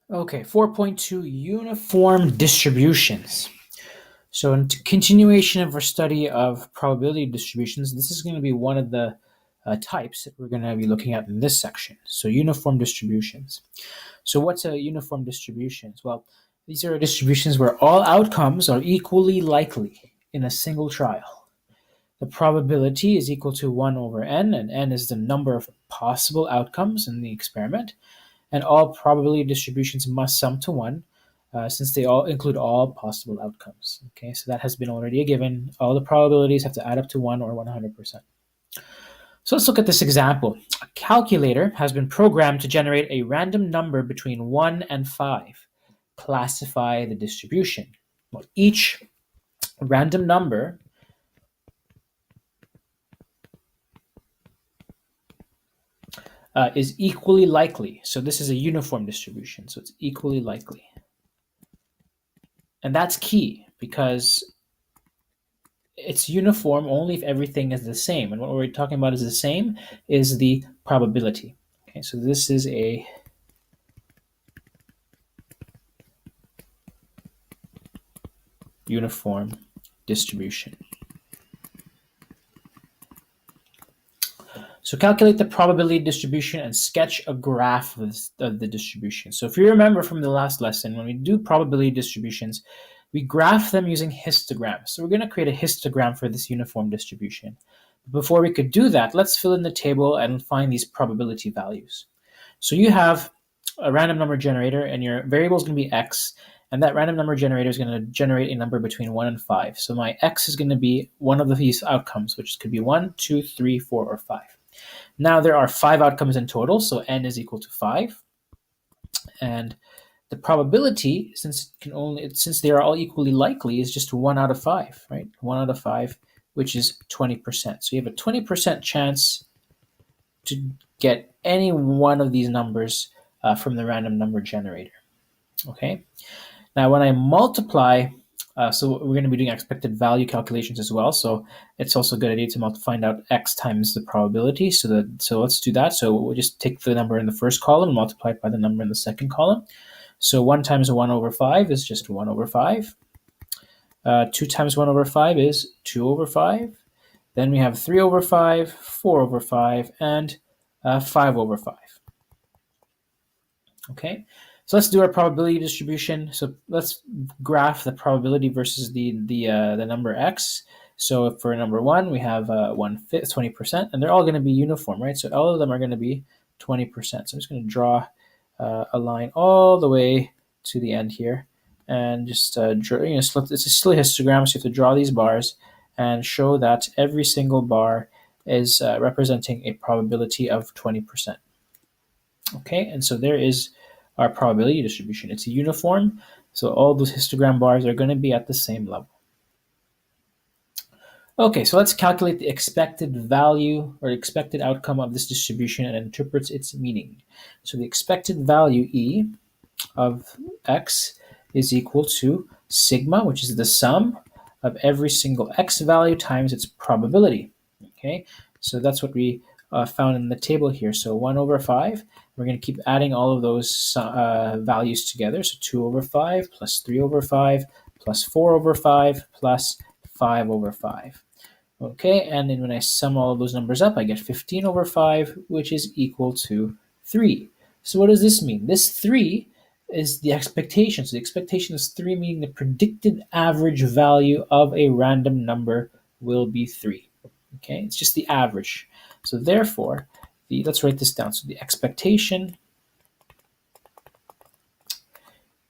Okay, 4.2 uniform distributions. So in continuation of our study of probability distributions, this is going to be one of the types that we're going to be looking at in this section. So uniform distributions. So what's a uniform distribution? Well, these are distributions where all outcomes are equally likely in a single trial. The probability is equal to 1 over n, and n is the number of possible outcomes in the experiment. And all probability distributions must sum to 1 since they all include all possible outcomes. Okay, so that has been already a given. All the probabilities have to add up to 1 or 100%. So let's look at this example. A calculator has been programmed to generate a random number between 1 and 5. Classify the distribution. Well, each random number is equally likely. So this is a uniform distribution, so it's equally likely. And that's key because it's uniform only if everything is the same. And what we're talking about is the same is the probability. Okay, so this is a uniform distribution. So calculate the probability distribution and sketch a graph of the distribution. So if you remember from the last lesson, when we do probability distributions, we graph them using histograms. So we're going to create a histogram for this uniform distribution. Before we could do that, let's fill in the table and find these probability values. So you have a random number generator, and your variable is going to be x, and that random number generator is going to generate a number between 1 and 5. So my x is going to be one of these outcomes, which could be 1, 2, 3, 4, or 5. Now there are 5 outcomes in total, so n is equal to 5. And the probability, since they are all equally likely, is just 1 out of 5, right? 1 out of 5, which is 20%. So you have a 20% chance to get any one of these numbers from the random number generator. Okay. Now when I multiply, so we're going to be doing expected value calculations as well. So it's also a good idea to find out x times the probability. So let's do that. So we'll just take the number in the first column and multiply it by the number in the second column. So 1 times 1 over 5 is just 1 over 5. 2 times 1 over 5 is 2 over 5. Then we have 3 over 5, 4 over 5, and 5 over 5. Okay, so let's do our probability distribution. So let's graph the probability versus the number x. So for number 1, we have 1/5, 20%, and they're all going to be uniform, right? So all of them are going to be 20%. So I'm just going to draw a line all the way to the end here, and just draw, it's still a histogram, so you have to draw these bars and show that every single bar is representing a probability of 20%. Okay, and so there is our probability distribution. It's a uniform, so all those histogram bars are going to be at the same level. Okay, so let's calculate the expected value or expected outcome of this distribution and interpret its meaning. So the expected value E of x is equal to sigma, which is the sum of every single x value times its probability. Okay, so that's what we found in the table here. So 1 over 5, we're going to keep adding all of those values together. So 2 over 5 plus 3 over 5 plus 4 over 5 plus 5 over 5. Okay, and then when I sum all of those numbers up, I get 15 over 5, which is equal to 3. So what does this mean? This 3 is the expectation. So the expectation is 3, meaning the predicted average value of a random number will be 3. Okay, it's just the average. So therefore, let's write this down. So the expectation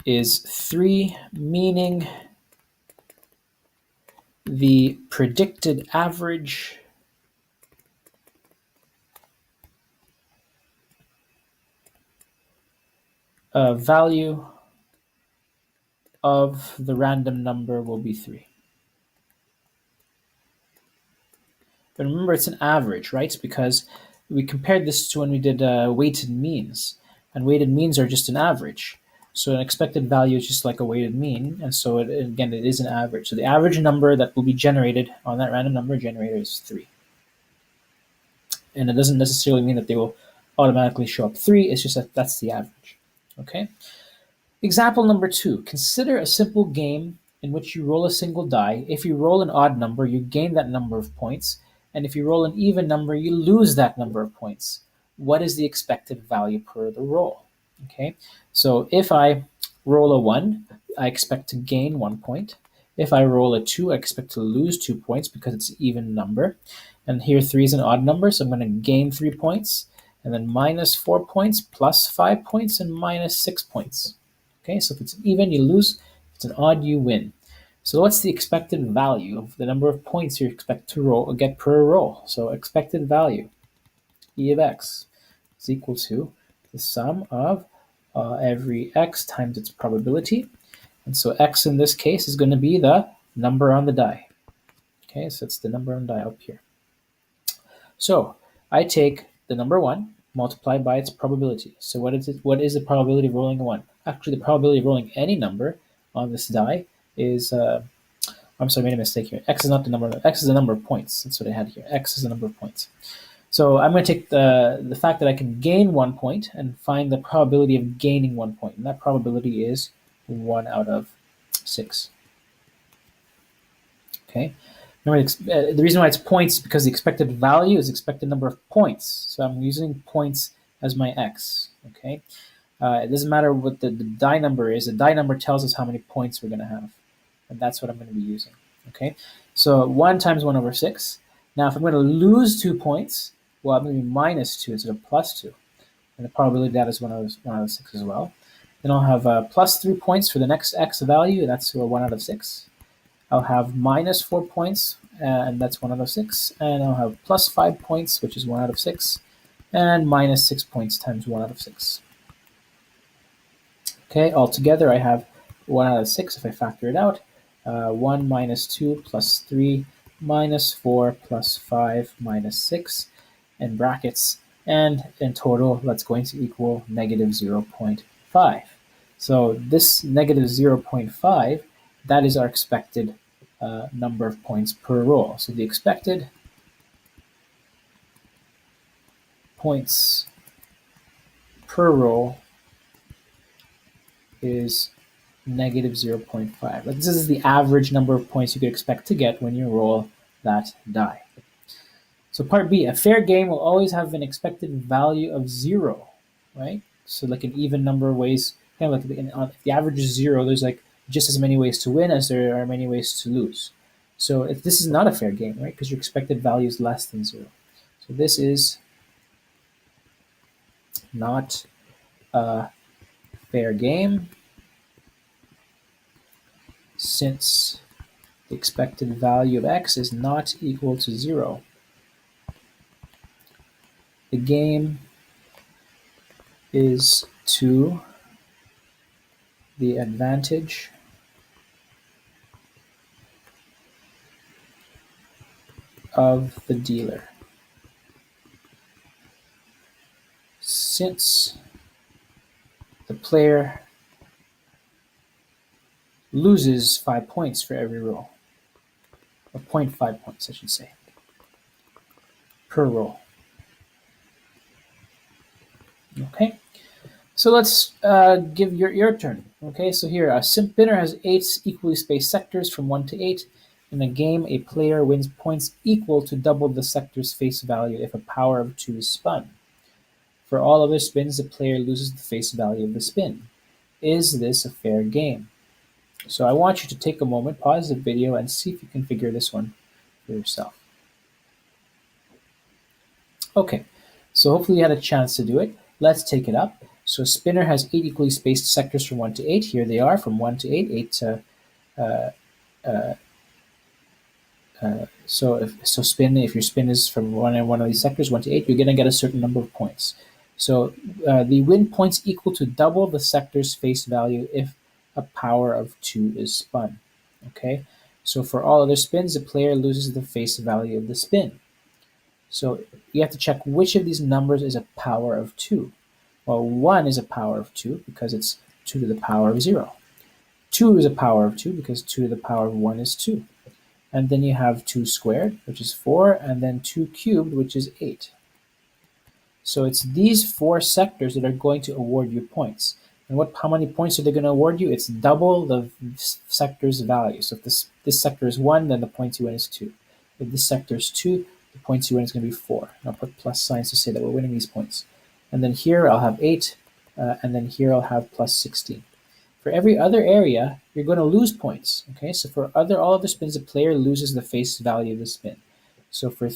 is 3, meaning the predicted average value of the random number will be 3. But remember, it's an average, right? It's because we compared this to when we did weighted means, and weighted means are just an average. So an expected value is just like a weighted mean, and so again, it is an average. So the average number that will be generated on that random number generator is 3. And it doesn't necessarily mean that they will automatically show up 3, it's just that that's the average. Okay? Example number 2. Consider a simple game in which you roll a single die. If you roll an odd number, you gain that number of points, and if you roll an even number, you lose that number of points. What is the expected value per the roll? Okay, so if I roll a 1, I expect to gain 1 point. If I roll a 2, I expect to lose 2 points because it's an even number. And here 3 is an odd number, so I'm going to gain 3 points, and then minus 4 points, plus 5 points, and minus 6 points. Okay, so if it's even, you lose. If it's an odd, you win. So what's the expected value of the number of points you expect to get per roll? So expected value, E of x, is equal to the sum of every x times its probability. And so x in this case is going to be the number on the die. Okay, so it's the number on the die up here. So I take the number 1 multiplied by its probability. So what is it? What is the probability of rolling a 1? Actually, the probability of rolling any number on this die is, I'm sorry, I made a mistake here. X is not the number, X is the number of points. That's what I had here. X is the number of points. So I'm going to take the fact that I can gain 1 point and find the probability of gaining 1 point. And that probability is 1 out of 6. Okay. Remember, the reason why it's points is because the expected value is expected number of points. So I'm using points as my x. Okay. It doesn't matter what the die number is. The die number tells us how many points we're going to have. And that's what I'm going to be using. Okay. So 1 times 1 over 6. Now, if I'm going to lose 2 points, well, I'm going to be minus 2 instead of plus 2. And the probability of that is 1 out of 6 as well. Then I'll have plus 3 points for the next x value. That's 1 out of 6. I'll have minus 4 points, and that's 1 out of 6. And I'll have plus 5 points, which is 1 out of 6. And minus 6 points times 1 out of 6. Okay, altogether I have 1 out of 6 if I factor it out. 1 minus 2 plus 3 minus 4 plus 5 minus 6 in brackets. And in total, that's going to equal negative 0.5. So this negative 0.5, that is our expected number of points per roll. So the expected points per roll is negative 0.5. This is the average number of points you could expect to get when you roll that die. So part B, a fair game will always have an expected value of 0, right? So like an even number of ways, kind of like if the average is 0, there's like just as many ways to win as there are many ways to lose. So if this is not a fair game, right? Because your expected value is less than 0. So this is not a fair game since the expected value of x is not equal to 0. The game is to the advantage of the dealer. Since the player loses 5 points for every roll, or 0.5 points, I should say, per roll. Okay, so let's give your turn. Okay, so here a spinner has 8 equally spaced sectors from 1 to 8. In a game, a player wins points equal to double the sector's face value if a power of 2 is spun. For all other spins, the player loses the face value of the spin. Is this a fair game? So I want you to take a moment, pause the video, and see if you can figure this one for yourself. Okay, so hopefully you had a chance to do it. Let's take it up. So a spinner has 8 equally spaced sectors from 1 to 8. Here they are, from 1 to 8. 8 to if your spin is from one of these sectors, 1 to 8, you're going to get a certain number of points. So the win points equal to double the sector's face value if a power of 2 is spun. Okay, so for all other spins, the player loses the face value of the spin. So you have to check which of these numbers is a power of 2. Well, 1 is a power of 2 because it's 2 to the power of 0. 2 is a power of 2 because 2 to the power of 1 is 2. And then you have 2 squared, which is 4, and then 2 cubed, which is 8. So it's these 4 sectors that are going to award you points. And how many points are they going to award you? It's double the sector's value. So if this sector is 1, then the points you win is 2. If this sector is 2, the points you win is going to be 4. And I'll put plus signs to say that we're winning these points. And then here I'll have 8, and then here I'll have plus 16. For every other area, you're going to lose points. Okay, so for all other spins, the player loses the face value of the spin. So for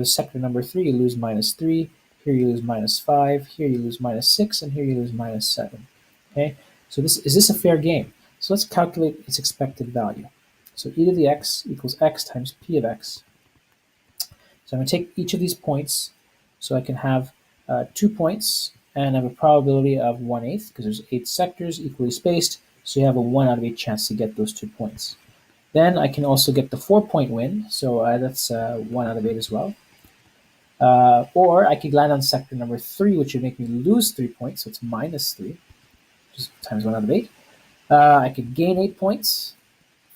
sector number 3, you lose -3. Here you lose -5. Here you lose -6, and here you lose -7. Okay, so is this a fair game? So let's calculate its expected value. So e to the x equals x times p of x. So I'm going to take each of these points, so I can have 2 points, and I have a probability of 1/8 because there's 8 sectors equally spaced. So you have a 1 out of 8 chance to get those 2 points. Then I can also get the 4-point win, so that's 1 out of 8 as well. Or I could land on sector number 3, which would make me lose 3 points, so it's -3, which is times 1 out of 8. I could gain 8 points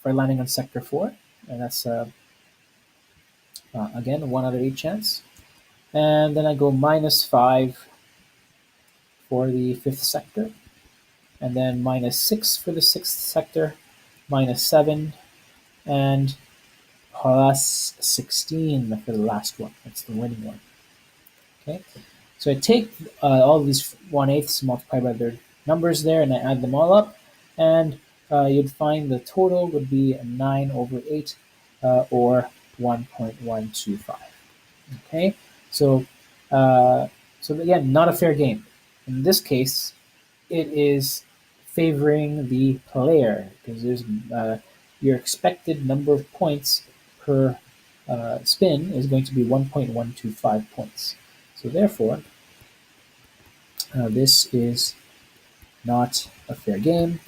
for landing on sector 4, and that's again 1 out of 8 chance. And then I go -5 for the 5th sector, and then -6 for the 6th sector, -7, and plus 16 for the last one. That's the winning one. Okay, so I take all these 1/8 multiplied by their numbers there, and I add them all up, and you'd find the total would be 9/8, or 1.125. Okay, so again, not a fair game. In this case, it is favoring the player because there's your expected number of points per spin is going to be 1.125 points. So therefore, this is not a fair game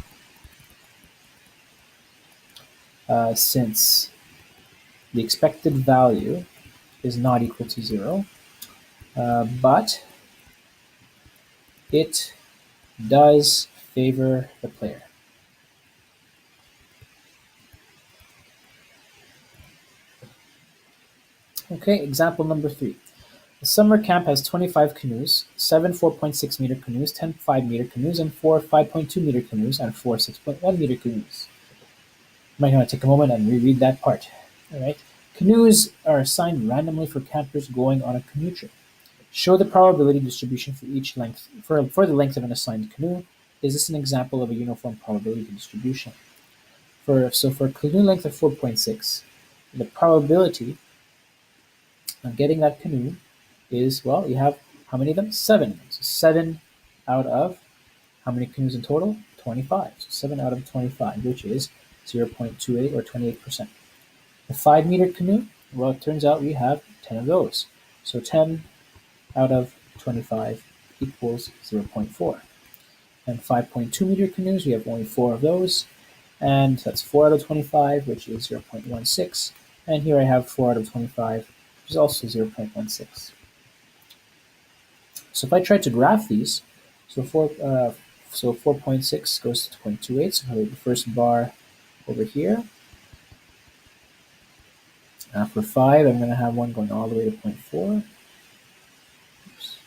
since the expected value is not equal to 0, but it does favor the player. Okay, example number 3. The summer camp has 25 canoes, 7 4.6 meter canoes, 10 5-meter canoes, and 4 5.2 meter canoes, and 4 6.1 meter canoes. You might want to take a moment and reread that part. All right. Canoes are assigned randomly for campers going on a canoe trip. Show the probability distribution for each length for the length of an assigned canoe. Is this an example of a uniform probability distribution? For a canoe length of 4.6, the probability of getting that canoe is, well, you have how many of them? 7. So 7 out of how many canoes in total? 25. So 7 out of 25, which is 0.28 or 28%. The 5-meter canoe, well, it turns out we have 10 of those. So 10 out of 25 equals 0.4. And 5.2 meter canoes, we have only 4 of those. And that's 4 out of 25, which is 0.16. And here I have 4 out of 25, which is also 0.16. So if I try to graph these, so 4.6 goes to 0.28, so the first bar over here. For 5, I'm going to have one going all the way to 0.4. Oops.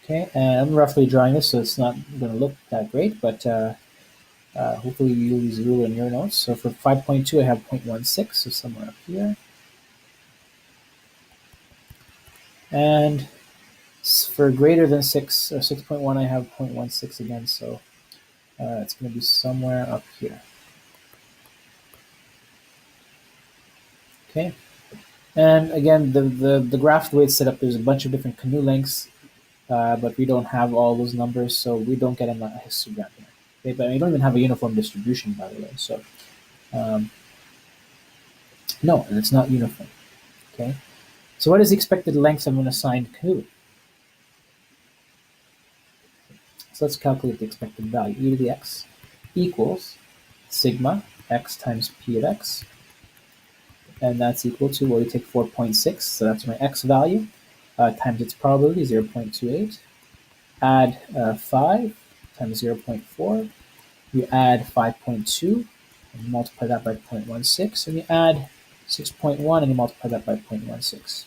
Okay, and I'm roughly drawing this, so it's not going to look that great, but hopefully you'll use a ruler in your notes. So for 5.2, I have 0.16, so somewhere up here. And for greater than 6 or 6.1, I have 0.16 again, so it's going to be somewhere up here. Okay, and again, the graph, the way it's set up, there's a bunch of different canoe lengths, but we don't have all those numbers, so we don't get a histogram here. Okay, but we don't even have a uniform distribution, by the way, so no, it's not uniform. Okay, so what is the expected length of an assigned canoe? So let's calculate the expected value. E to the x equals sigma x times p of x. And that's equal to, well, we take 4.6, so that's my x value, times its probability, 0.28. Add 5 times 0.4. You add 5.2, and you multiply that by 0.16, and you add 6.1, and you multiply that by 0.16.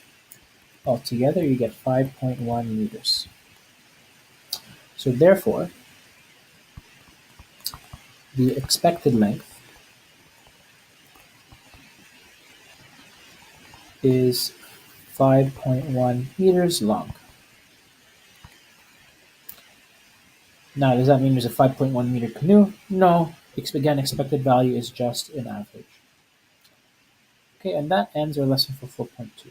Altogether, you get 5.1 meters. So therefore, the expected length is 5.1 meters long. Now, does that mean there's a 5.1 meter canoe? No. Again, expected value is just an average. Okay, and that ends our lesson for 4.2.